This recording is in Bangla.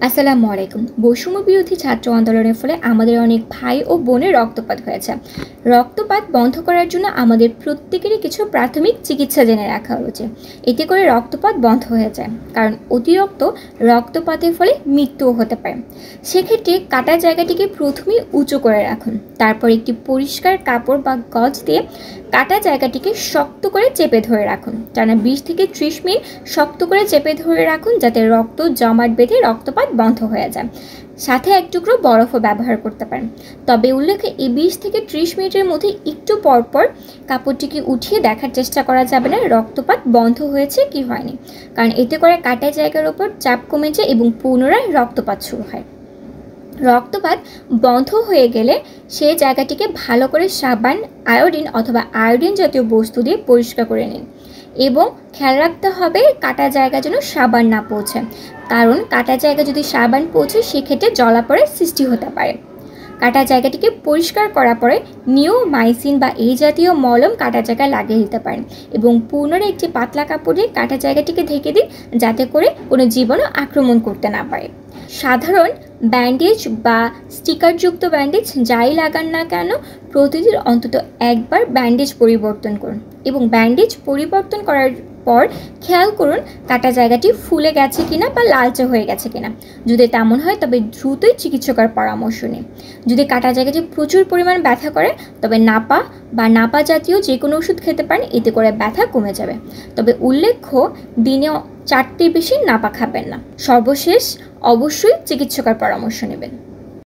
আসসালামু আলাইকুম। বৈষম্য বিরোধী ছাত্র আন্দোলনের ফলে আমাদের অনেক ভাই ও বোনের রক্তপাত হয়েছে। রক্তপাত বন্ধ করার জন্য আমাদের প্রত্যেকেরই কিছু প্রাথমিক চিকিৎসা জেনে রাখা উচিত। এতে করে রক্তপাত বন্ধ হয়ে যায়, কারণ অতিরিক্ত রক্তপাতের ফলে মৃত্যুও হতে পারে। সেক্ষেত্রে কাটা জায়গাটিকে প্রথমেই উঁচু করে রাখুন, তারপর একটি পরিষ্কার কাপড় বা গজ দিয়ে কাটা জায়গাটিকে শক্ত করে চেপে ধরে রাখুন। টানা 20 থেকে 30 মিনিট শক্ত করে চেপে ধরে রাখুন, যাতে রক্ত জমাট বেঁধে রক্তপাত বন্ধ হয়ে যায়। সাথে এক টুকরো বরফও ব্যবহার করতে পারেন। তবে উল্লেখ্য, এই 20 থেকে 30 মিনিটের মধ্যে একটু পরপর কাপড়টিকে উঠিয়ে দেখার চেষ্টা করা যাবে না রক্তপাত বন্ধ হয়েছে কি হয়নি, কারণ এতে করে কাটা জায়গার উপর চাপ কমে যায় এবং পুনরায় রক্তপাত শুরু হয়। রক্তপাত বন্ধ হয়ে গেলে সেই জায়গাটিকে ভালো করে সাবান, আয়োডিন অথবা আয়োডিন জাতীয় বস্তু দিয়ে পরিষ্কার করে নিন এবং খেয়াল রাখতে হবে কাটা জায়গা যেন সাবান না পৌঁছায়, কারণ কাটা জায়গা যদি সাবান পৌঁছায় সেক্ষেত্রে জলাপড়ার সৃষ্টি হতে পারে। কাটা জায়গাটিকে পরিষ্কার করার পরে নিওমাইসিন বা এই জাতীয় মলম কাটা জায়গায় লাগিয়ে দিতে পারেন এবং পুনরায় একটি পাতলা কাপড় দিয়ে কাটা জায়গাটিকে ঢেকে দিন, যাতে করে কোনো জীবাণু আক্রমণ করতে না পারে। সাধারণ ব্যান্ডেজ বা স্টিকারযুক্ত ব্যান্ডেজ যাই লাগান না কেন, প্রতিদিন অন্তত একবার ব্যান্ডেজ পরিবর্তন করুন এবং ব্যান্ডেজ পরিবর্তন করার পর খেয়াল করুন কাটা জায়গাটি ফুলে গেছে কিনা বা লালচে হয়ে গেছে কিনা। যদি তেমন হয় তবে দ্রুতই চিকিৎসকের পরামর্শ নিন। যদি কাটা জায়গাটি প্রচুর পরিমাণ ব্যথা করে তবে নাপা বা নাপা জাতীয় যে কোনো ওষুধ খেতে পারেন, এতে করে ব্যথা কমে যাবে। তবে উল্লেখ্য, দিনে 4টির বেশি নাপা খাবেন না। সর্বশেষ অবশ্যই চিকিৎসকের পরামর্শ নেবেন।